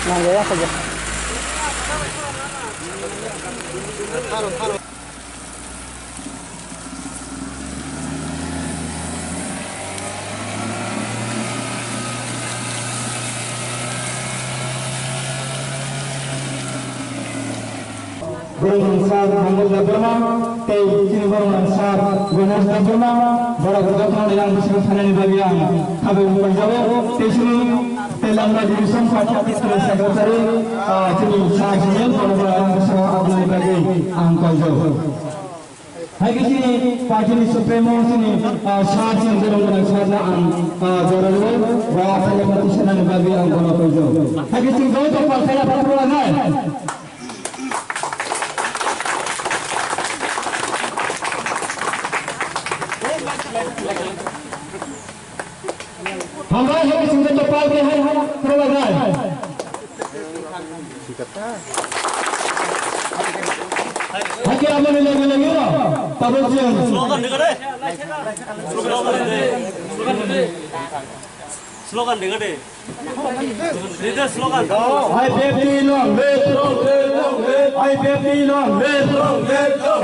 Nah, ya saja. Berungsar Mongol Dapurma, Tei Cini Berungsar Gunas Dapurma, Bora Gudapana yang bersama Sanani Bagian, Kabe Mukajawe, Tei Sini, Tei Lambda Division Parti Sekretari, Cini Sajil, Bora yang bersama Abnai Bagi, Angkojo. Hai sini Parti Supremo sini Sajil Berungsar na Jorolu, Bora Parti Sanani Bagi Angkojo. Hai sini kau tu Parti apa perubahan? Hamba yang sudah cepat ke hari perwakilan. Haki apa ni lagi lah? Tabung siang. Slogan dengar deh. Slogan dengar deh. Leader slogan. IPFT long, IPFT long,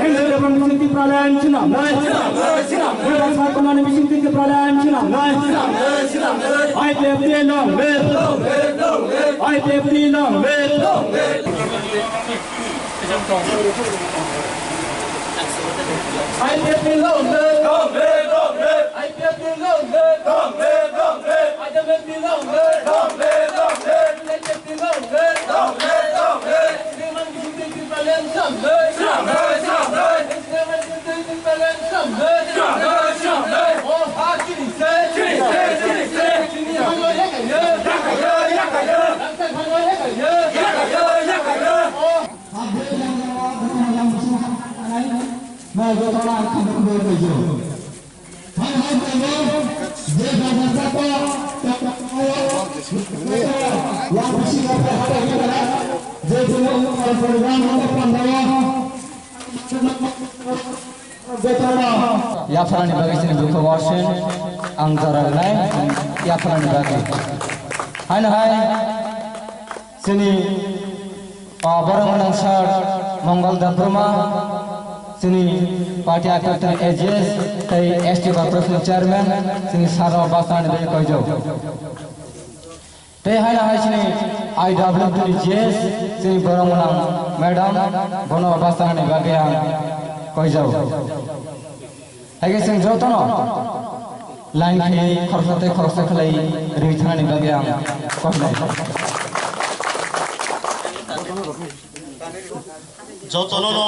Hindu Dewan Misi Pralan Cina, Hindu Satuan Misi Pralan Cina, IPFT long, IPFT long, IPFT long, Yafarani bagi sini buku warsin angkara lain Yafarani bagi. Hai sini barang menangsar Mongol Dapurma sini Parti Akatan AJS tei ST Corporation Chairman sini Saro Basan dari Kojo. Tei hai sini IWTJS sini barang menang Madam Bono Basan dari bagian Kojo. Hai sini jotono lain ke khorsa khalai rithana ni bagian Kojo. jotono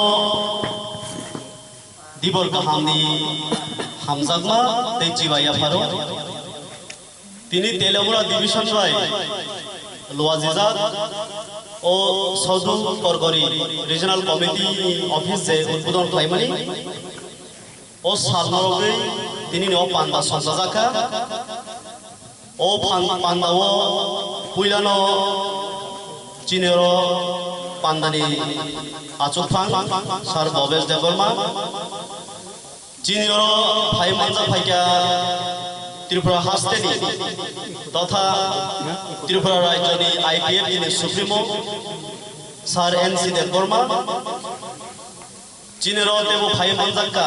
dibol kahamni hamzagma tei jiwaya pharo tini Telangana division by Luazizat o Saudu Korgori regional committee office je udbodhon khlaimani o salnorogai tini no panda sonjajaka o panda o puilano chinero pandani achukphan sar Bhavesh Devarma chinero phai manja phaikya Tripura Hasteni तथा त्रिपुरा राज्यनि IPF नि supremo sir NC Debbarma चिनेरो तेबो फाइ मनजाक्का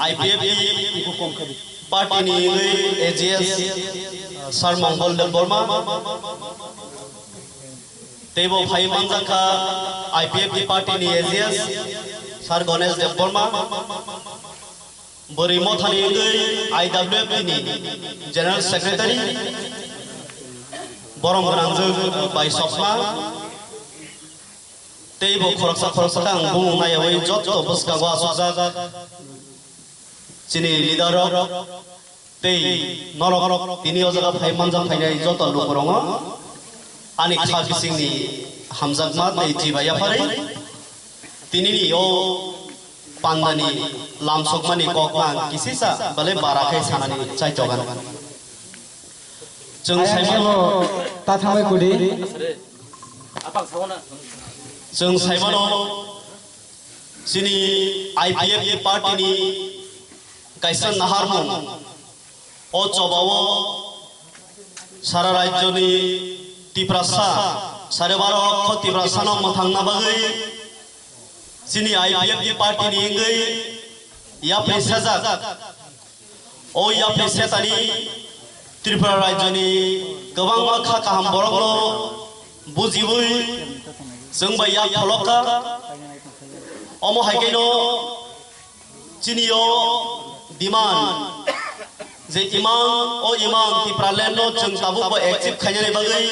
IPF party नि AJS sir Mangal Debbarma तेबो फाइ मनजाक्का IPF पार्टी नि AJS sir Ganesh Debbarma Borimo Thani IWF ni General Secretary Borong Rangjung by Sopma Teibo Khoroksa Kang Bung Nayawai Jot Buska Waswaza Chini Leader Tei Norok Tini Ozaga Paimanjang Painai Joto Lukorongo Ani Khaki Singh ni Hamzagma Tei Jibaya Pare Tini ni O pandani lamsok mani kokang kisisa bale barakai sanani cai jogan jeng saimano tatamai kudi jeng saimano sini IPF party ni kaisan naharmon o cobawo sara rajyo ni tiprasa sare baro ko tiprasa no mathangna bagai sini IPF party ni ngai ya pesaja o ya pesatani Tripura rajyo ni gobang ma kha kaham borokno bujibui जों बाया फलका अमो हाइकेनो चिनियो दिमान जे इमान ती प्रालेनो जों ताबु बो active खायने बागै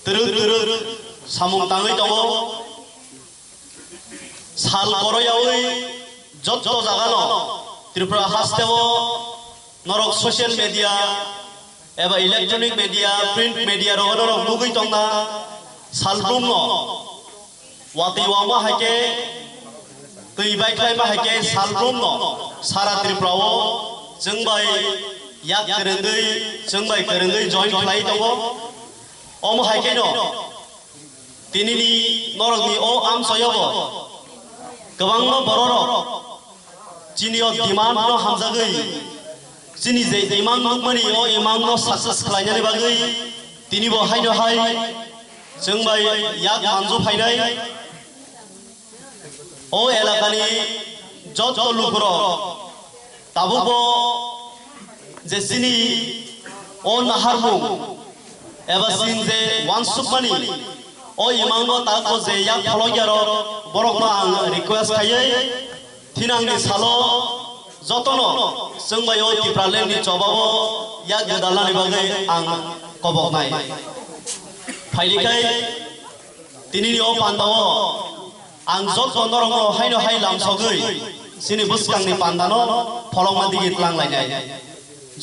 तुरु सामुं ताङै दङ साल करयावै जत जागानो त्रिपुरा हास्टेव नरक social media एबा इलेक्ट्रॉनिक मीडिया प्रिंट मीडिया रो मुगै दंना सालब्रुमनो वाति वामा हाके तैबाय खायमा हाके सालब्रुमनो सारा त्रिपुराओ जोंबाय याक गोरोंगै जोंबाय गोरोंगै जॉइन खालाय दङ अम हाकेनो दिनैनि नरकनि अ आमसयबो गोबां बर'र जिनियो डिमान्ड न हामजागै जिनि जे डिमान्ड मनि अ इमांनो सक्सेस खालायनानै बागै दिनिबो हायनो हाय जोंबाय याक मानजु फायनाय ओ एलाकानि जत लुफुर ताबुबो जेसिनि ओ नाहारमु एबा सिन जे वानसुकमानि ओ इमांनो ताको जे याक फलगियारो बरकनो आं रिक्वेस्ट खायै थिनांनि सालो जतनो जोंबाय ओ तिप्रालेंनि जबाबो याक गोदालानि बागै आं कबकनाय फाइलिखाय दिनैनि अ पान्दाव आं जत नरंग हायनो हाय लामसगै सिनि बुसकांनि पान्दानो फलंमा दिगित लांलायनाय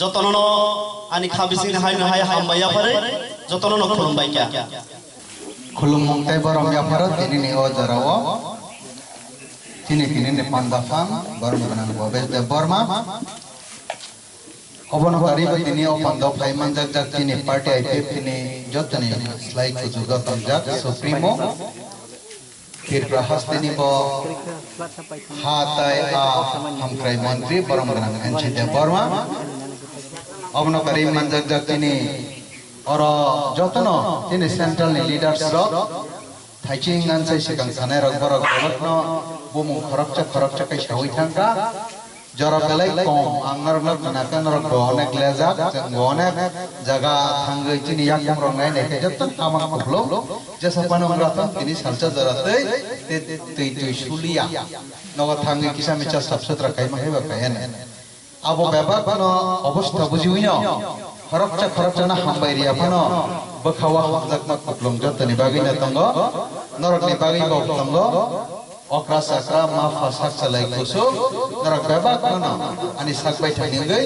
जतनो आनि खाबिसिनि हायनो हाय हामबाया फारै जतनो खुलुमबाय क्या खुलुमंताय बरम याफार दिनैनि अ जराव दिनै पान्दाफां बरम गोनां बबेस दे बर्मा अबन तारिब दिनै अ पान्दाव फाइमान जाक जाक दिनै पार्टी आइपीएफ दिनै जतने स्लाइड को जुगा पंजाब सुप्रीमो त्रिपुरा हस्तिनि ब हाताय आ हमक्राय मंत्री बरम गोनां एनसी दे बर्मा अबन तारिब मान जाक जाक दिनै और जतनो दिनै सेंट्रल नि लीडर्स रक थाइचिं आनसाय सिगां सानाय रक बरक बरकनो बुमुं खरकचा कै सावै थांगा जरा बेलाय कम आंनार नाकन रक अनेक लेजाक जों अनेक जागा थांगै दिनै याकम रंनाय नेखे जतन आमां खबलो जेसा पानम रातन दिनै सालचा जरातै दै सुलिया नग थांगै किसा मिचा साबसुद्रा कायमा हेबा कायन आबो बेबाकनो अवस्था बुजिउइनो खरकचा ना हामबायरिया फनो बखावा हमजाकमा खबलम जतनि बागैना तंगो नरकनि बागै बखलंगो अक्रा साक्रा मा फासाक चलाय खुसु नरक बेबाक न अनि साकबाय थानिंगै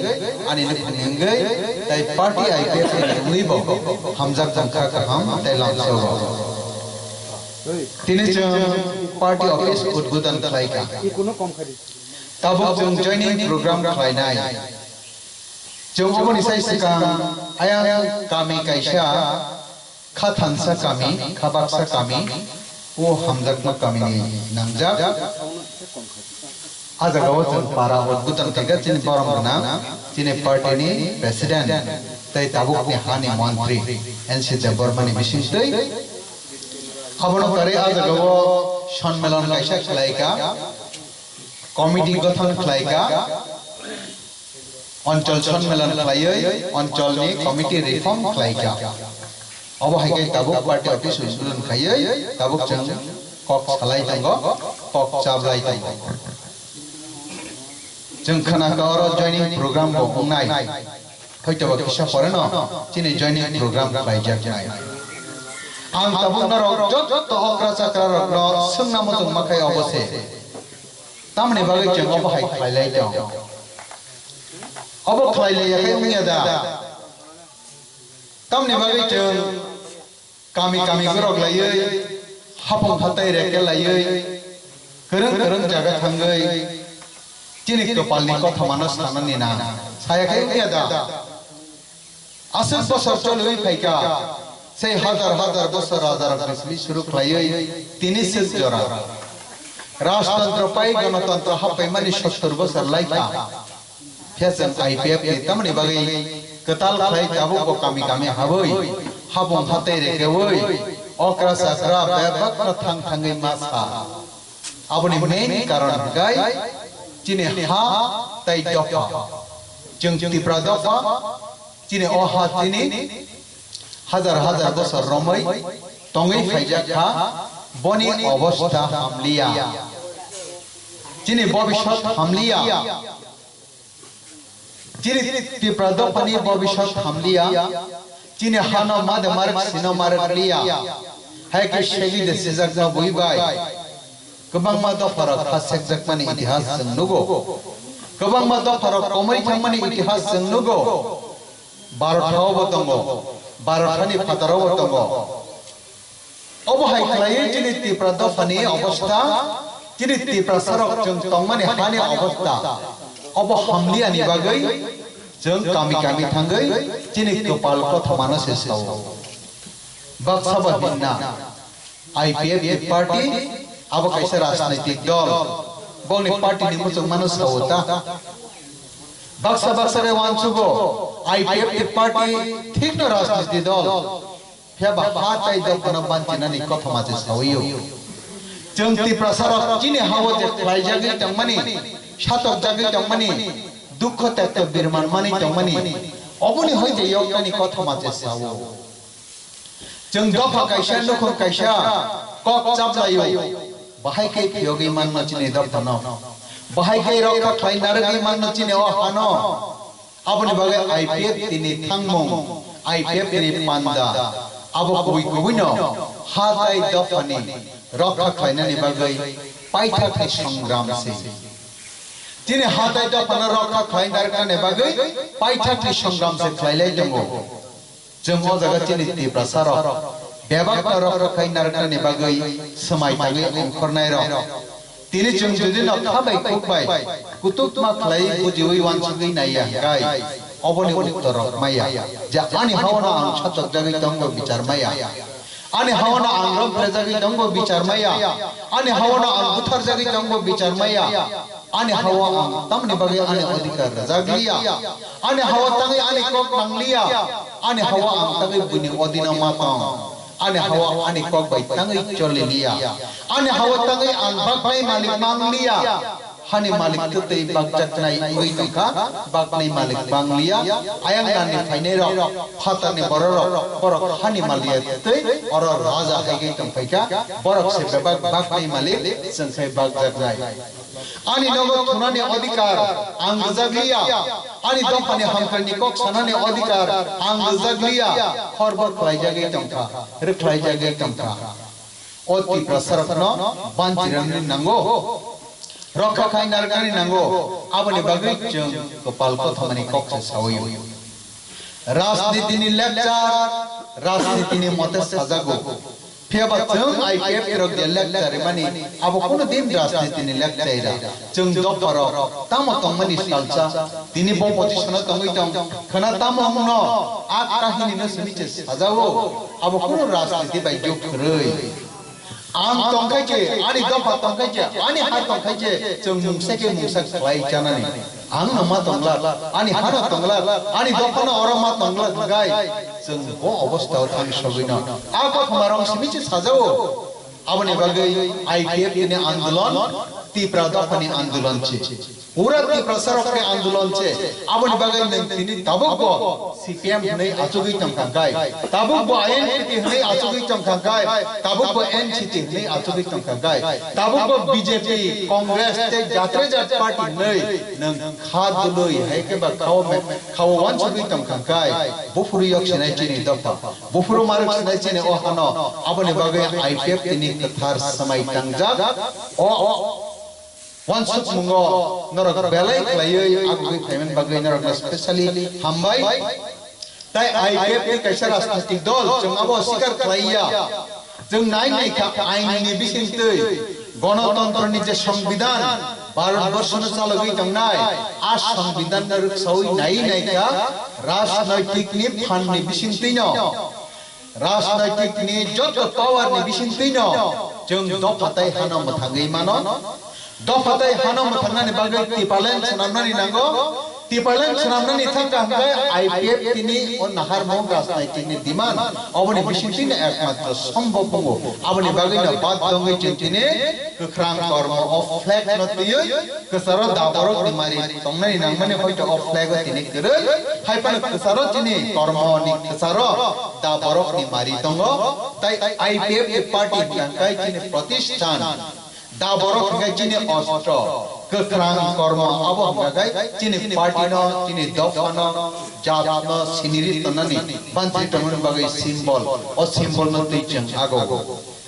अनि लुखनिंगै ताइ पार्टी आइपीएफ नि उइबो हमजाक जंखा हम ताइ लामसो तिनि जों पार्टी ऑफिस उद्बोधन खालायका ताबो जों जॉइनिंग प्रोग्राम खालायनाय जों अबनि साइ सिगां आया गामि कायसा खाथानसा गामि खाबाक्सा गामि वो हमजाकमा कामिनी नांजाक आजागाव जों पारा उद्बोधन खालायगा जिनि बरम गोनां जिनि पार्टीनि प्रेसिडेंट ताइ ताबुकनि हानि मंत्री एनसी दे बर्मानि बिसिंतै खबनो करे आजागाव सम्मेलन कायसा खालायगा कमिटी गठन खालायगा अंचल सम्मेलन खालायै अंचलनि कमिटी रिफॉर्म खालायगा अब हाइके ताबुक पार्टी ऑफिस उद्बोधन खायै ताबुक जों कक सालाय दंगो कक चाबलाय दंगो जों खोनाखा और जॉइनिंग प्रोग्राम को बुंनाय फैतबा किसा फरेनो दिनै जॉइनिंग प्रोग्राम खालायजानाय आं ताबुक नरक जत अक्रा चाक्रा रक सोंना मजों माखाय अबसे तामने बागै जों अब हाइ खालाय दं अब खालायलायाखै उनिया दा तामने बागै जों गामि गामि गरग लायै हाफं हाताय रेके लायै kereng jaga tanggai cini kepalni kota mana sanani na saya kayak ni ada asal bosor cului faika saya hazar bosor hazar bismi suruh kelai tini sejora राष्ट्रतंत्र पाई गणतंत्र हापे मनी 70 बसर लाइका फेसन आईपीएफ के तमनि बगै कताल खाइ काबु को कामी हाबै हाबं हाते रे केवै अक्रा साक्रा बेबक थांग थांगै मासा आबनि मेन कारण गाय चिने हा ताइ दफा जों तिप्रा दफा चिने अ हा चिने हजार बसर रमै तंगै फाइजाखा बनी अवस्था हमलिया जिन्हें भविष्य हमलिया जिन्हें तिप्रदपनी भविष्य हमलिया जिन्हें हानो मद मार्ग सिनो मार्ग लिया है कि शहीद सिजक न बुई बाय कबांग मदो फरक हासेक जकमनी इतिहास संनुगो कबांग मदो फरक कोमरी थमनी इतिहास संनुगो बारठाव बतंगो बारठानी फतराव बतंगो अबहाय खालायै जिनि तिप्रा दफानि अवस्था जिनि तिप्रा सरक जों तंमानि हानि अवस्था अब हमलियानि बागै जों गामि थांगै जिनि कपाल कथमानो सेसाव बाक्साबा हिन्ना आईपीएफ पार्टी अब कैसे राजनीतिक दल बंनि पार्टी मुजुं मानो सावता बाक्सा रे वानसुगो आईपीएफ पार्टी ठीक न राजनीतिक दल फेबा हाताय दपन बांचिनानि कथमाजे सावयो जोंति प्रसारक जिनि हावो जे लाइजागि तंमानि सातक जागि तंमानि दुख तत्व बिरमान मानि तंमानि अबनि होय जे यकानि कथमाजे सावो जों दफा कायसा लखन कायसा कक चाबलायो बाहाय के फियोगि मान नचिनि दफन बाहाय के रखा खाइ नारगि मान नचिनि अ हानो अबनि बागे आईपीएफ तिनि थांमं आईपीएफ रि पान्दा अब कोई न हाताय दफानि रक्षा खाइनानि बागै पाइथाखै संग्राम से जिने हाताय दफान रक्षा खाइनारकानि बागै पाइथाखै संग्राम से खाइलाय दंगो जों अ जागा जिनि तिप्रा सारक बेबाक रक्षा खाइनारकानि बागै समायतागै अंखरनाय र तिनि जों जुदि न खाबाय खुबाय कुतुबमा खाइ बुजिवै वानसुगै नाया गाय अबनि उत्तर माया जा आनि हावना आं छतक जागै दंगो बिचार माया आनि हावना आं रब जागै दंगो बिचार माया आनि हावना आं बुथार जागै दंगो बिचार माया आनि हावा आं तमनि बगे आनि अधिकार जागलिया आनि हावा तंगै आनि कक नांलिया आनि हावा आं तंगै बुनि अदिना मातंग आनि हावा आनि कक बाय तंगै चलेलिया आनि हावा तंगै आं बागनाय मालिक मांगलिया हानि मालिक तुतै बागजातनाय उइ तंखा बागनाय मालिक बांलिया आयांग नानि फाइने र फातानि बरक हानि मालिया तुतै और राजा हैगै तंफैका बरक से बागनाय मालिक संखै बागजातनाय आनि नगद थुनानि अधिकार आं जागलिया आनि दंफानि हामखरनि कक सानानि अधिकार आं जागलिया खरबर खलायजागै तंखा रिख्लायजागै तंखा अति प्रसारकन बानचिरनि नांगौ रक्षा खाइ नारकानि नांगौ आबनि बागै जों कपाल कथमानि कक्से सावयो राजनीतिनि लेक्चार राजनीतिनि मते साजागो फेबा जों आईपीएफ रक दे लेक्चार मानि अब कोनो दिन राजनीतिनि लेक्चार जों दफार ताम तंमानि सालसा तिनि ब पजिशन तंगै तंग खना ताम हमन आ काहिनि न समिचे साजावो अब कोनो राजनीति बाय जोखरै आं तंखायचे आनि दफा तंखायचे आनि हा तंखायचे जों मुंसेके मुंसा खाइ जानानै आं नमा तंगला आनि हाना तंगला आनि दफाना अरमा तंगला गाय जों ब अवस्थायाव थां सगैना आ कथमारं सिमिचे साजावो आबनि बागै आईपीएफ नि आंदोलन तीव्र दफानि आंदोलन छे पूरा तीव्र सरक के आंदोलन छे आबनि बागै नोंथिनि ताबुक सीपीएम नै आचुगै तंखांगाय ताबुक आईएनपी नै आचुगै तंखांगाय ताबुक एनसीटी नै आचुगै तंखांगाय ताबुक बीजेपी कांग्रेस ते जात्रे जात पार्टी नै नों खादुलै हायके बा खाव वानसुगै तंखांगाय बुफुरु यक्षनाय चिनि दफा बुफुरु मारक सिनाय चिनि अहानो आबनि बागै आईपीएफ तिनि कथार समय तंगजाक वानसुक मुंगो नरक बेलाय खलायै आगुगै फाइमेन बागै नरक स्पेशली हामबाय ताइ आईपीएफ नि कैसा राजनीतिक दल जों आबो सिकार खलाइया जों नाय नायखा आइननि बिसिंतै गणतन्त्रनि जे संविधान भारतवर्षनो चालगै दंनाय आ संविधान सौई नाय नायका राजनैतिकनि फाननि बिसिंतिनो राजनैतिकनि जत पावारनि बिसिंतिनो जों दफाताय हानाम थाङै मानो दफाताय हानाम थांनानै बागै टिपालेन सनामनानै नांगौ टिपालेन सनामनानै थांगा हाय आईपीएफ तिनि अ नाहार मं राजनैतिकनि डिमान्ड अबनि बिसिंतिनि एकमात्र सम्भव बंगो अबनि बागैनो बाद दंगै चिन्तिने गोख्रां कर्म अफ फ्लैग नतियै कसरो दाबरक निमारि तंनाय नांमाने हयतो अफ फ्लैग तिनि गरै हायपान कसरो चिनि कर्मनि कसरो दाबरक निमारि दंगो ताई आईपीएफ पार्टी नांकाय चिनि प्रतिष्ठान दाबरक गाय चिनि अस्त्र गोख्रां कर्म अब गाय चिनि पार्टीनो चिनि दफानो जातनो सिनिरि तननि बान्थि तमन बागै सिम्बल अ सिम्बल न तैचं आगो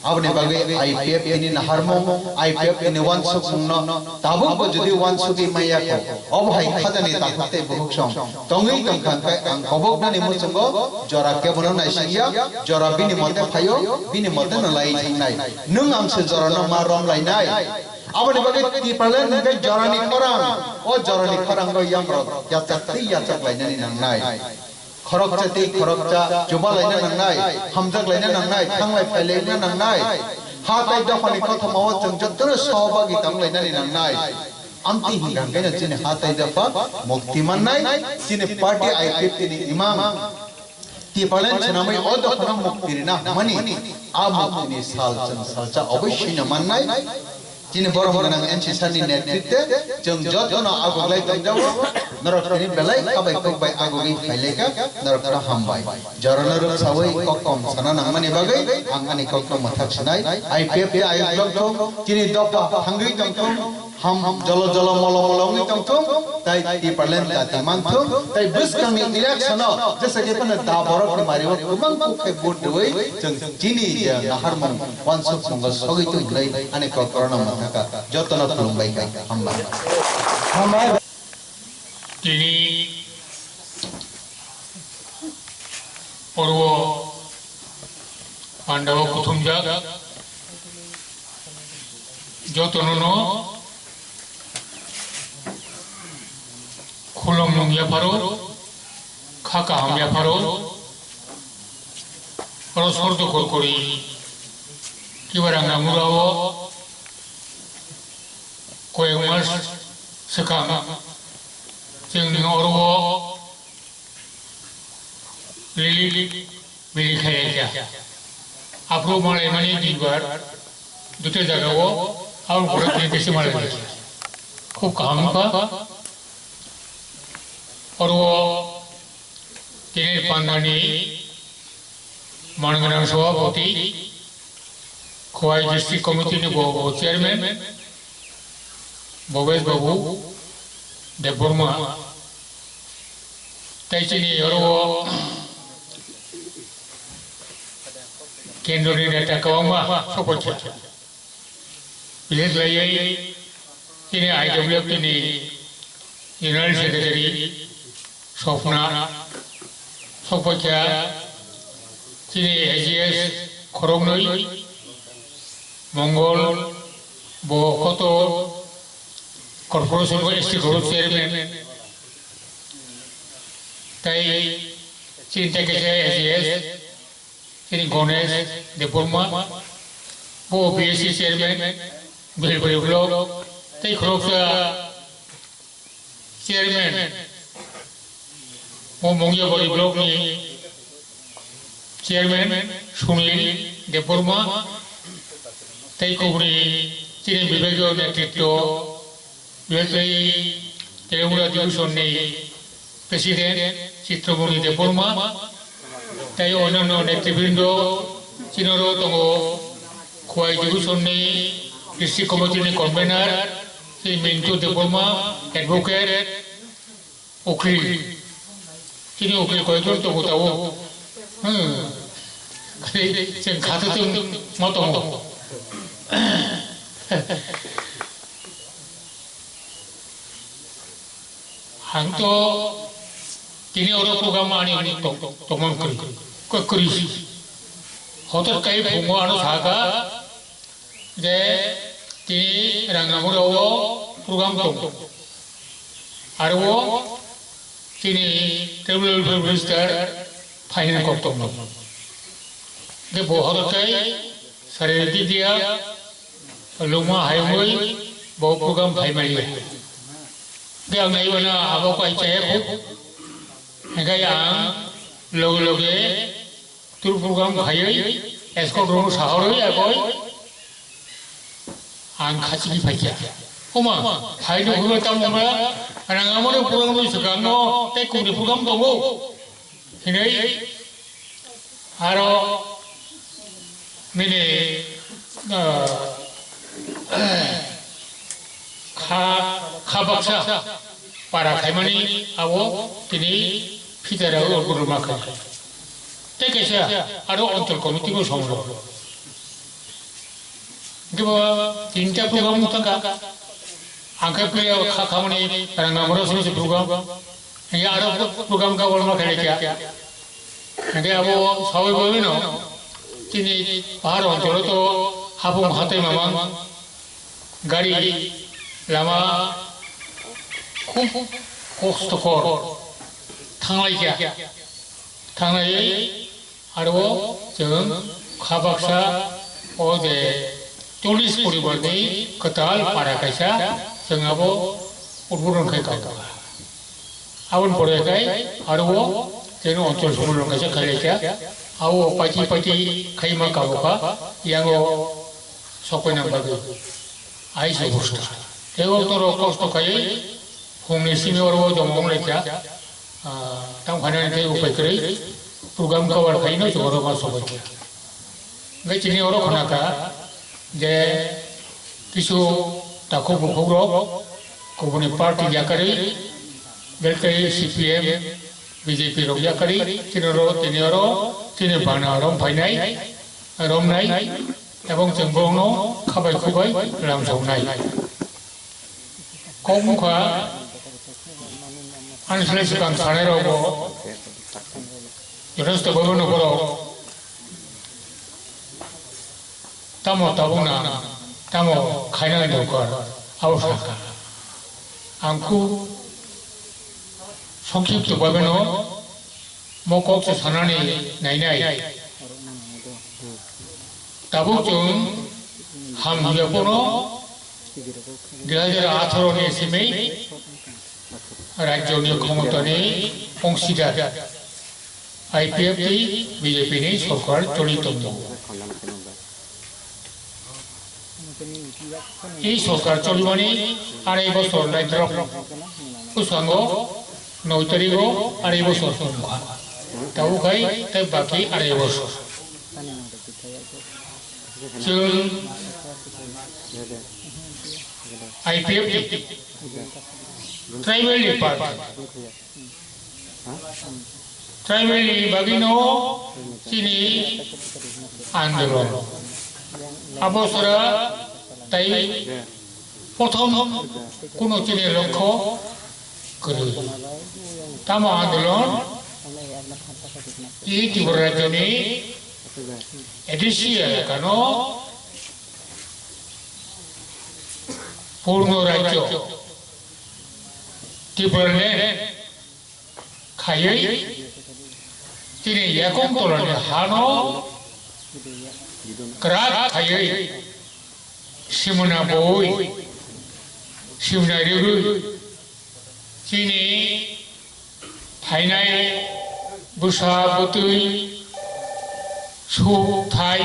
आबनि बागै आईपीएफ नि नाहारमो आईपीएफ नि वानसुक सुंनो दाबो जदि वानसुकि मायाको अब हाय खाजानि ताखते बुहुक्सं तंगै तंखांखाय आं खबकनानि मुसंगो जरा केबनो नायसिया जरा बिनि मते फायो बिनि मते नलाई थांनाय नों आंसो जरानो मा रमलायनाय आबनि बागै टिपालेन निफ्राय जरानि खरां अ जरानि खरां गो यामरो याचाक्ति याचाक्लायनानि नांनाय खरकचाति खरकचा जुबा लायना नांनाय हमजाक लायना नांनाय थांलाय फायलायना नांनाय हाताय दफानि खथमाव जों जत्तनो सहभागी तांलायनानि नांनाय आमति हिंगांगायना जिने हाताय दफा मुक्ति मोननाय जिने पार्टी आईपीएफ तिनि इमाम टिपालेन छनामै अ दफाना मुक्ति ना मनि आ मुक्तिनि सालचन सालचा अवश्य न माननाय जिने बरमगनां एनसीसानि नेतृत्व जों जतनो आगुगलाय दंजाव नरकनि बेलाय काबाय कबाय आगुगै फायलेका नरकरा हामबाय जरन रसावै ककम साना नांमानि बागै आंगानि ककम मथाखसनाय आईपीएफ आयोग दं जिने दफा थांगै दंथं हम जल जल मल मलंगै दंथं ताई टिपालेन जाति मानथं ताई बुसकांनि इलेक्शन जैसे के पन दाबरक मारिव गोबां कुखे भोट दवै जों जिनि नाहारमं वानसुक संग सगैतो ग्रै आने ककरना मथाका जतन खुलुमबाय गाय हामबाय तिनी पर्व पांडव कुथुमजाक जतननो खुलम नंगिया फारो खाका हामिया फारो परस्पर दखल करी किबारां नामुराव कयेक मास सिगां जोंनि अरव रिलिफ मिलिखाया आफ्रो मालाय माने दिबार दुटे जागाव और बड़ा देश मालाय खूब काम का और वो तीन पांडानी मानगनां सभापति खोवाई डिस्ट्रिक्ट कमिटी ने चेयरमैन भवेश बाबू देवबर्मा तैचिनी और वो केंद्र नेता कवांगा सपोचा विलेज लायै तिनी आईडब्ल्यूएफ तिनी जनरल सेक्रेटारि स्वप्ना सपोचा तिनी एजीएस खरगनै मंगल बखत कॉर्पोरेशन एसटी ग्रुप चेयरमैन ताई चिंता के एजीएस तिनी गणेश देवबर्मा वो बीएससी चेयरमैन बेलबरी ब्लॉक ताई खरगसा चेयरमैन वो मंगियाबाड़ी ब्लॉक नि चेयरमैन सुनील देवबर्मा ताई कुबरी तिनी विभागीय नेतृत्व बेबायदि तेलेंगाना डिविजन नि प्रेसिडेंट चित्रमणि देवबर्मा ताई अन्यान्य नेतृबृंद चिनरो दङ खोवाई डिविजन नि डिस्ट्रिक्ट कमिटी नि कन्वेनर श्री मिंटू देवबर्मा एडवोकेट उकिल तिनी उकिल कयजन दङ दाव जों खाथिजों मा दङ आंथ' तिनी और प्रोग्राम आनी तमन करी हठात कई बुङो आनो सागा जे Tini rangamuro program tong. Arwo tini tribal minister final kok tong. Ke bohor kai saredi dia luma highway boh program final. Ke ang naiwana abo kai cahaya ko. Enggak yang loge tur program khai esko drone sahar ya boy. Ang kaji baca, oma, hari itu kita tahu mana, orang amor program itu sekarang no, tekuk di program tu, ini, aro, ini, baksa, para kaimani, awo, ini, kita dah urut makan, tekuk saya, aro untuk komiti itu semua. Kita tinta program itu kan, angkat player kamu ni orang ngambil sini program, ini ada program kau orang makan lagi, ini abu sawi bawa no, ini baharu kalau tu hapung hati memang, gari lama, kos tokor, thangai aru jeng kabaksa, ode tulis puriborni ketal para kaisa sengabo urburun kai kau awon pore kai aru jeno oncol sumurun kaisa kaisa awo paci kai ma kau ka yango sokoi nang bagi ai sebusta tego toro kosto kai hongni simi orwo jomong lekya tang khanan te upai kri program cover kai no joro ma sobai ngai chini oro khona ka जे किसी ताको बुखुरो कोबने party जाकरी बेलते CPM BJP रोग जाकरी तिने बाना रोम फाइनाई रोम नाई एवं चंगोंनो खाबाय खुबाय राम सौनाई कौमुखा आनसले सिगां साने रोगो यथेष्ट बयबो नखराव Tamo tabuna, tamo kainan dokar, awsaka. Angku songkip tu babeno, mokok se sanani nai. Tabuk jung ham hiapono, 2018 ni simei, rajyo ni ক্ষমতা ni অংশীদার IPFT BJP ni সরকার চলিত এই সরকার চলবানি আর এই বছর রাজ্য কুসঙ্গ 9 তারিখ আর এই বছর তাও খাই তাই বাকি আর এই বছর IPFT ট্রাইবেল ডিপার্টমেন্ট ট্রাইবেল বাগিনো চিনি আন্দোলন আবসরা তাই প্রথম কোন চিনি লক্ষ্য করি তাম আন্দোলন এই ত্রিপুরা রাজ্যে এডিসি এলাকানো পূর্ণ রাজ্য ত্রিপুরা খাইয়ে তিনি একক তোলনে হানো Kerak kayu, simuna boy, simuna riru, sini, Thainai, busa butui, sup Thai,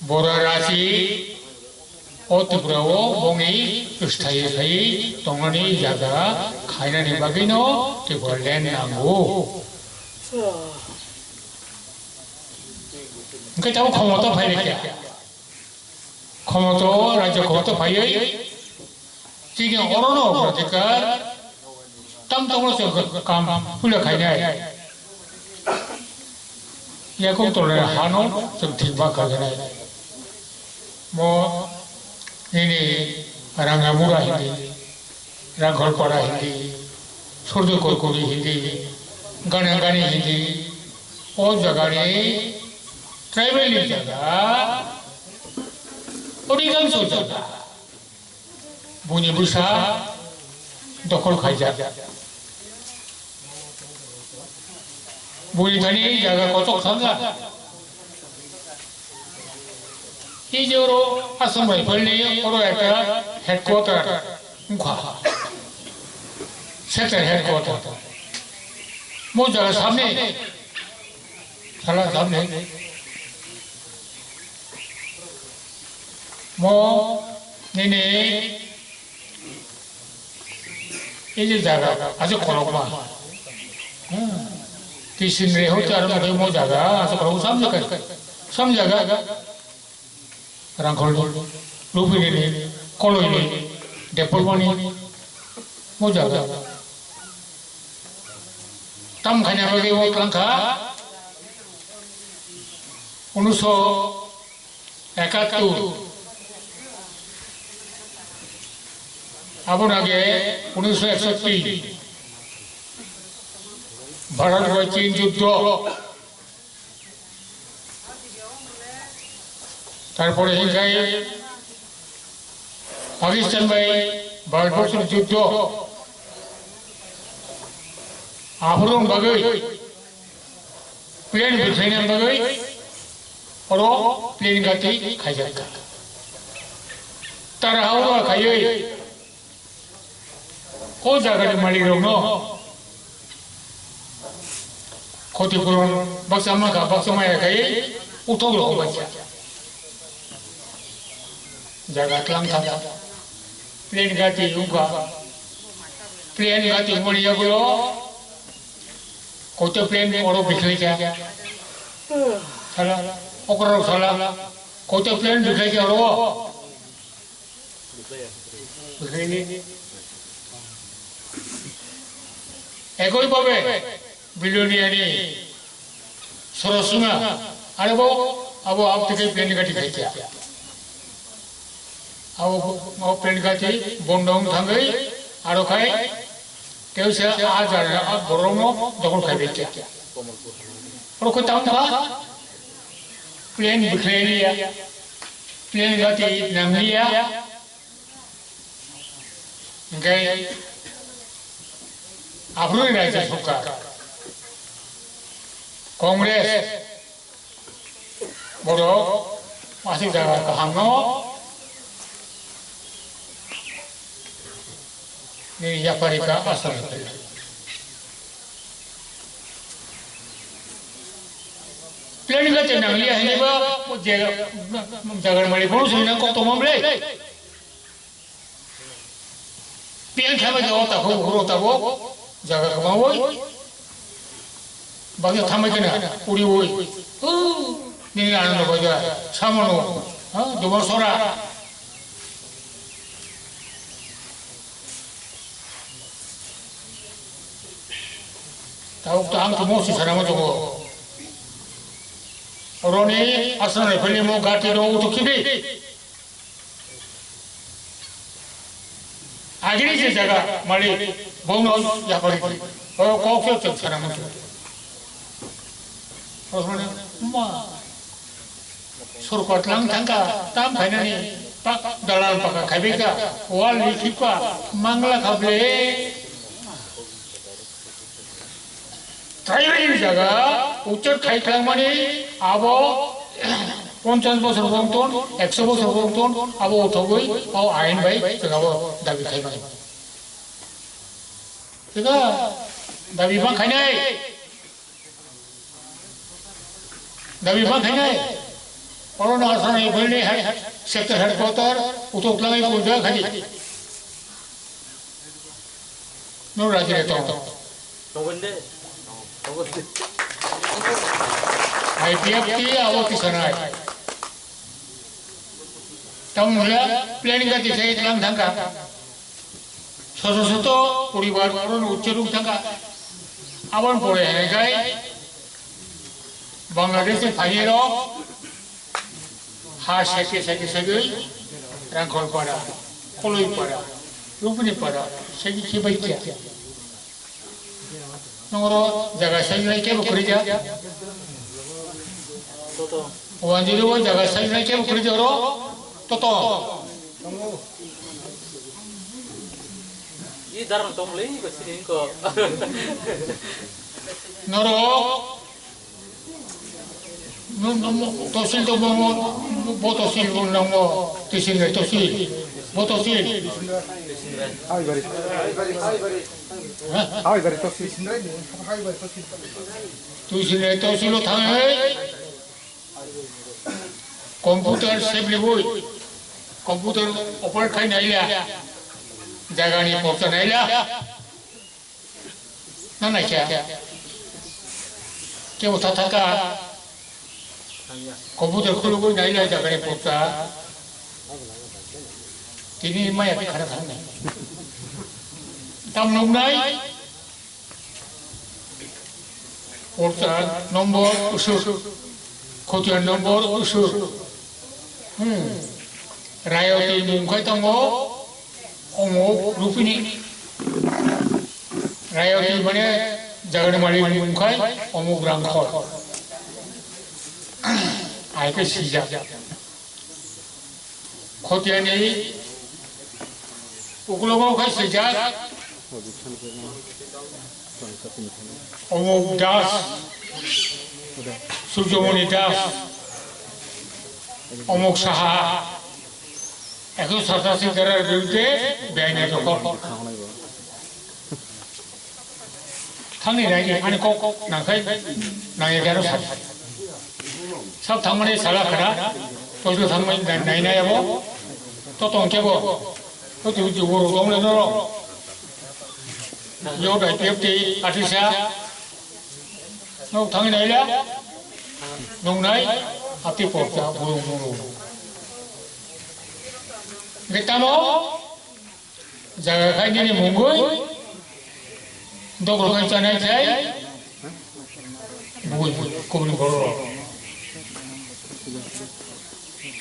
borarasi, otubrawo, bongi, ustai, tongani jaga, kaina ni bagino, tibolen anggu. Kita tahu ক্ষমতা পাইলে কি ক্ষমতা রাজ্য ক্ষমতা পাইয়ে তিনি অরণ্য অধিকার তাম তামর কাম ফুলে খাইনাই ইয়াকো তোলে হানো जों ঠিকবা কাগনাই মো নিনি রাঙ্গামুরা হিন্দি রাঘলপাড়া হিন্দি সূর্যকরকরি হিন্দি গানাগানি হিন্দি ও জায়গায় ट्राइबल जगह 어디간소 자가 문이부사 দখল খাই যায় বুড়িখানি জায়গা কত সংখ্যা এই যে ওর আসাম রাইফেল নিয়ে ওর একটা হেডকোয়ার্টার মুখা সেটার হেডকোয়ার্টার মো জায়গা সামনে সালা সামনে মো নেনে এই যে জায়গা আছে খরকমা তিসিন রে হতে আর মধ্যে মো জায়গা আছে খরক সাম জায়গা রাংখল রুপিনি কলইনি ডেপলমনি মো জায়গা তাম খানা বাগে মো ক্লাংখা 1971 আবার আগে 1961 ভারত ও চীন যুদ্ধ তারপরে হিংসায় পাকিস্তান ভাই ভারতবর্ষের যুদ্ধ আবরণ বাগে প্লেন বিছাইনা বাগে और प्लेन गाती खाई जाएगा तारा हाउरा खाइए को जगह मालिक लोग नो खोटी पुरान बक्समा का बक्समा है खाइए उठो लोग बच्चा जगह तलांग था प्लेन गाती उनका प्लेन गाती मरी जागलो कोटे प्लेन और बिखरे क्या साला ओकरा साला कोटे प्लेन दिखाई क्या रो बिखरेनी একই ভাবে বিলিয়নিয়ারি সরসীমা আরে বো আবো আপ থেকে প্লেন গাটি খাইছে আবো প্লেন গাটি বন্ডং থাঙ্গই আরো খাই তেউসে আজ আর গরমো দখল খাইবে और कोई ताऊ था प्लेन बिखरे लिया प्लेन गाती नंग लिया गए आफरी राज्य सरकार कांग्रेस बड़ो मासिक जगह कहांगो निर्यापारी का असर है प्लेन गाते नंगलिया है निबा जगह मरी बहुत सुनना को तो ममले प्लेन खावे जो तक हो तक जगह कमाओ बाकी थामे के ना उड़ी होई निनी आनंद बजा सामनो हां दुबर सोरा ताऊ ताम तो मोसी सराम जो औरोने असर फली मो गाटी रो तो किबे आगरी से जगह मळी बोनो या परी ओ कोके चक सराम जो औरोने मा सुरकोटलांग थांगा ताम फाइनानी पा दलाल पका खाबेगा वाल लिखिपा मांगला खाबले ट्राइबल जगह उच्चर खाइखां माने आबो 50 বছর বংতন 100 বছর বংতন আবো উঠগই ও আইন ভাই জগাবো দাবি খাইবাই ঠিক আছে দাবি বা খাইনাই দাবি বা খাইনাই করোনা আসনে বললে সেক্টর হেডকোয়ার্টার উঠকলাই পূজা খালি নো রাজ্যে তো তগন্দে IPF की आवती सनाय तमला प्लेन गाती से इतलाम थांगा सससतो परिवार करन उच्चरुक थांगा आवन पड़े है गाय बांग्लादेश से फाइरो हा सेके सेके सेगई रांखल पाड़ा कलई पाड़ा रुपनी पाड़ा सेकी खिबाई क्या नंगरो जगह सही नहीं के बकरी जा वांजिरो जगह सही नहीं के बकरी जरो 또 이 나랑 동네 이거 쓰니까 너로 너 도실도 뭐 도실 뭐 도실 도실 뭐 도실 도실에 도실로 당해 komputer saya beli boy komputer opal kai naila jaga ni pokta naila nana kya ke wo tataka komputer khulu boy naila jaga ni pokta tini maya ke khara thang tam nong nai pokta nomor usur khotian nomor usur Rayoti mungkai tanggo omo rupini Rayoti mana jaga mali mungkai omo brangkor ai ke sija khotian ni ukulo kai sija omo das Surjomoni das অমুক সাহা এখন সরকারি করার বিরুদ্ধে বেআইনি দখল থাংনি রাইনি আনি cock নাখাই নাইয়ে গেল সাথে সব থাংমানে সালা খারা তোজো থাংমাই নাইনা যাবো তো তংকেবো তো তুই বড় দমলে ধরো ইউ ডাই টিএফটি আর্টিসা নো থাংনি নাইলা নংনাই Api porta buru-buru. Kita mau jaga kain ini munggul, untuk orang sana saya, bui kubur boro.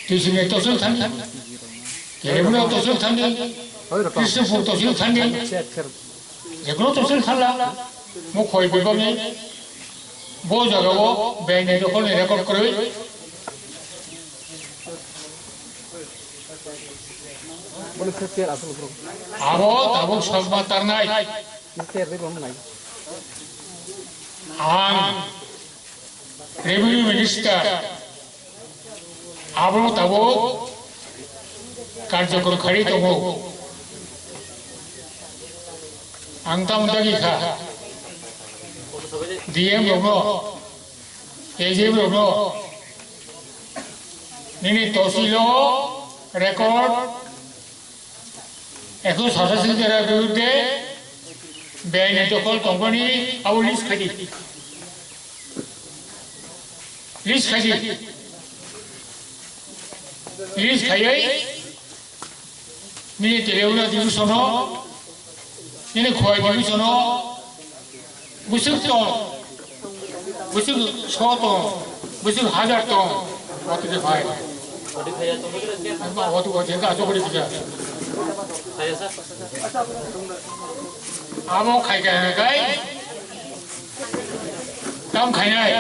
Di sini tosul thandi, kemudian tosul thandi, Kristen pun tosul thandi, jeklo tosul thalla, mau koi bebami, bo jaga bo, beine dokon rekod kori. Abo tabuk sabma tarnai ang revenue minister abo tabuk karyakor khari tongo ang tamdagi kha DM logo AGM logo nini tosilo record এখন সরাসরি যারা বিরুদ্ধে বেআইনি দখল company আবার list খাই নিয়ে তেলেউনা ডিভিশন নিয়ে খোয়াই ডিভিশন বুসুক টন বুসুক 6 টন বুসুক 1000 টন অতকে ভাই অত কথা আজ করে দিছা Amo khai kai tam khainai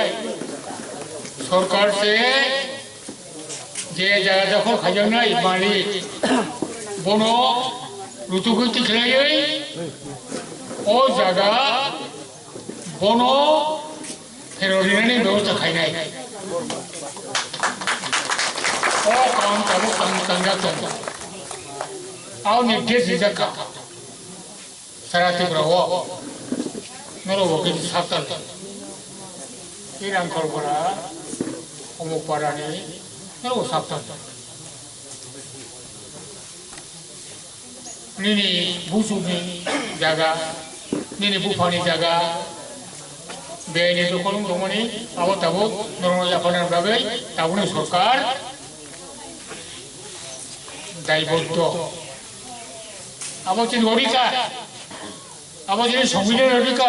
सरकार से जे जायगा दखल खाजोबनाय मालिक बनो रुतुगति खेलायै ओ जायगा बनो फेर'लिनानै बेबस्था खायनाय ओ काम ताबो कांगाक दं आव निर्देश दिजाका सारा त्रिपुरायाव नर'बो गिदिर साबधान इरांखलफोरा अमुक पारानि नर'बो साबधान निनि बुसुनि जागा निनि बुफानि जागा बेनि दखल दंमोनि आबो ताबो नर'बो जापानानि बागै ताबोनि सरकार दायबद्ध 아버지는 어디가? 아버지는 성민의 어디가?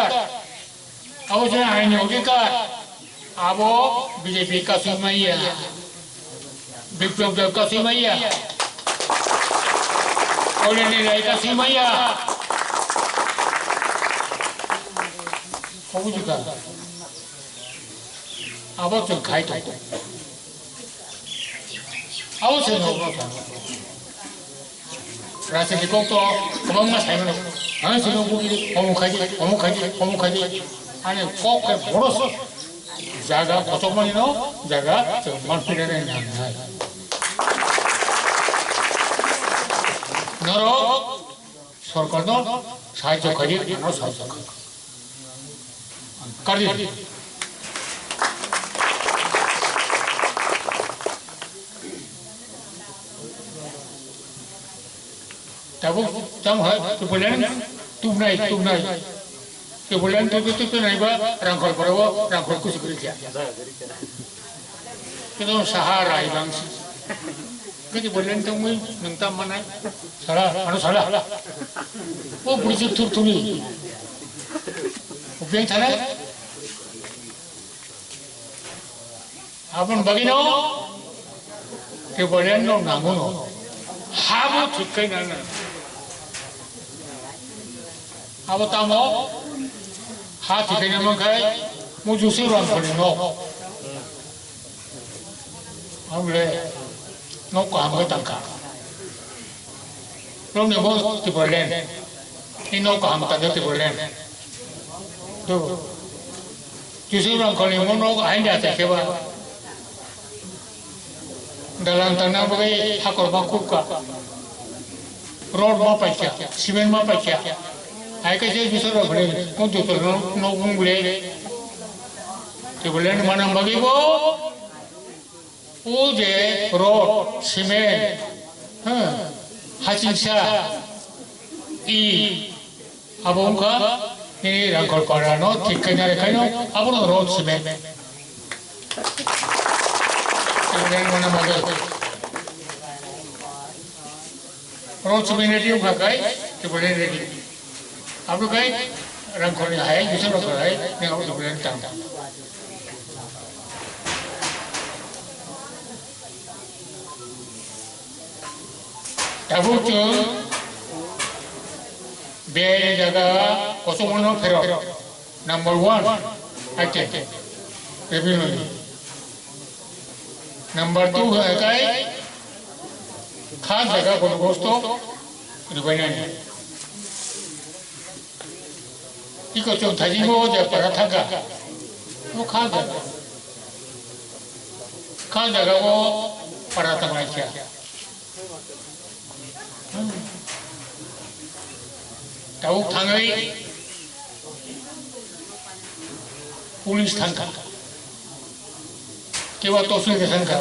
아버지는 아인이 어디가? 아버 BJP 가수마이야. 빅병들 가수마이야. 올레네라이 가수마이야. 아버지가 아버지 가이도 아우 생각으로 라스리 꼭또 고방만 살면 아 지금 우리 어묵하지 아니 꼭 벌었어 자가 고속만이노 자가 정말 필요해 난 너로 सरकार도 사회적까지 너 사회적 까지 tabu jam hai tu bulan tu naik tu bulan tu naik ba rangkol perawo rangkol ku security kita sahara ibang jadi bulan tu mui nungtam mana salah oh bujuk turi upiang thana apun bagino ke bulan no nanguno habu thikai nana अब तामो हाथ दिखाने में गए मुझे उसी रंग पर no हमले नो काम के तंका लोग ने वो तिबरलेन इन नो काम तंगे तिबरलेन तो उसी रंग करने में नो आइन जाते क्या बात dalam tanah bagi hakor bakuk ka road ma paikya cement ma paikya ai cái gì bisa rồi beli, mau tutur no beli, thì beli mana bagi bo, uje road, cement, hasilnya, abang ka, ini rangkol parano, tikanya rekayno, abang road cement, beli mana bagi, road cement itu pakai, thì beli ready. आप लोग गए रंग खोलने आए दूसरे लोग आए मैं और दूसरे ने टांगा तब तो बेरे जगह कोसोमनो फेरो नंबर 1 आते रेवेन्यू नंबर 2 है काय खास जगह को दोस्तों रिवाइंड 이거 좀 다지고 이제 바라타가 뭐 가자고 바라타가 있자 더욱 당의 पुलिस थांका केवल तो सुन के थांका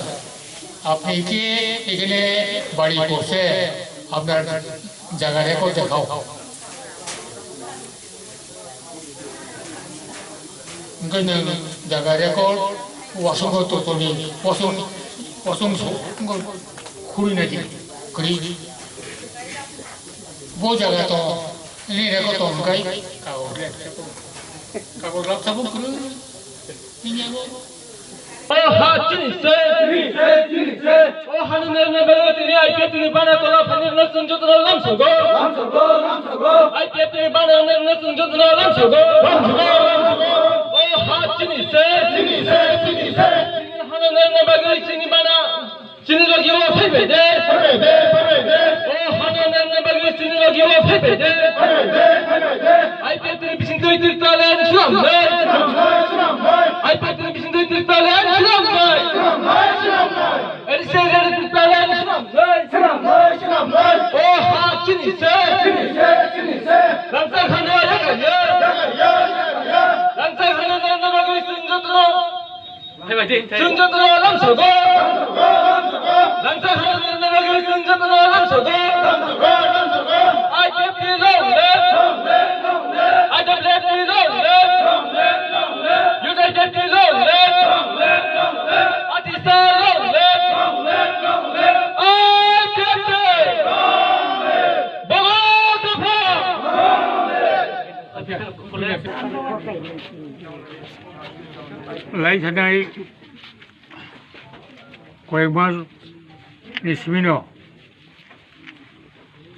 आपने के लिए बड़ी कोसे अपना जगह को दिखाओ 그는 자가래고 와서고 또 돈이 와서 걸 구리내지 그리 보자가 또 이래고 또 뭔가이 가고 락사고 그래 이냐고 하진세 하는 내는 배우들이 아이패드니 바나 돌아 파는 낯선 저들아 남서고 아이패드니 바나 낯선 저들아 남서고 하진세 하는 내는 배우들이 지니 바나 지니가기로 패배돼 하는 내는 배우들이 지니가기로 패배돼 아이패드니 비신도이 들다는 수람네 아이패드니 비신도이 들다는 Eriseleri tutmalar o hakin ise Ramsar Khan'a yakıyor Ramsar Khan'a bakıyor Sunjatro Ramsogo Ramsar Khan'a bakıyor Sunjatro Ramsogo I kept you lonely I don't let you lonely You don't let you lonely What is that lonely 라이 사나이 고액만 니스미노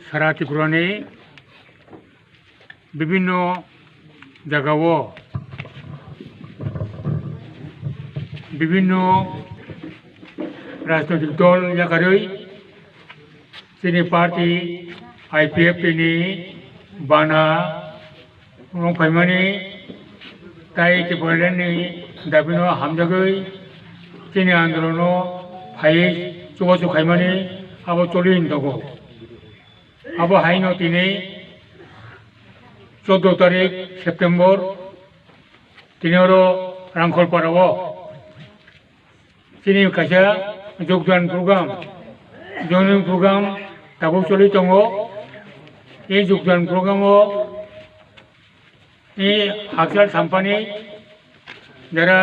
사라티 구라니 비빈노 자가워 বিভিন্ন राजनैतिक दल जाकारै जोंनि party IPF नि बाना रंफायमानि ताई टिपलेननि दाबिनो हामजागै जोंनि आन्दोलनाव फायै जगाजग खायमानि आबो चलिन दङ आबो हायनो दिनै 14 तारिख सेप्टेम्बर दिनरो रांखलपाराव जोंनि खायसे जगदान प्रग्राम दाबो चलि दङ बे जगदान प्रग्रामाव हाजार सामपानि যারা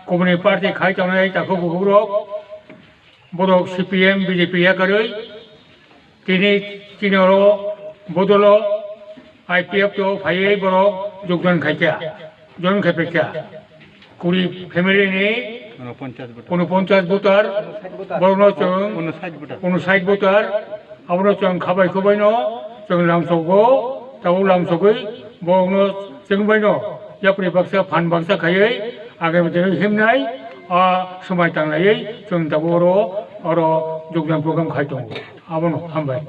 কমিউনিস্ট পার্টি খাই চালায় তাকে বহুরক বড় CPM BJP আকারে তিনি বদল IPF তো ভাইয়ে বড় যোগদান খাইছা জন খাইছা কুড়ি ফ্যামিলি নি 49 ভোটার বড় চং 59 ভোটার আবার চং খাবাই খবাইনো চং লামসগো তাও লামসগৈ বড় जोंबायनो यापरि बाक्सा फान बाक्सा खायै आगामि दिनाव हेमनाय समाय थांनायै जों दाबो अर जोगदान प्रग्राम खाय दं आबनो हामबाय।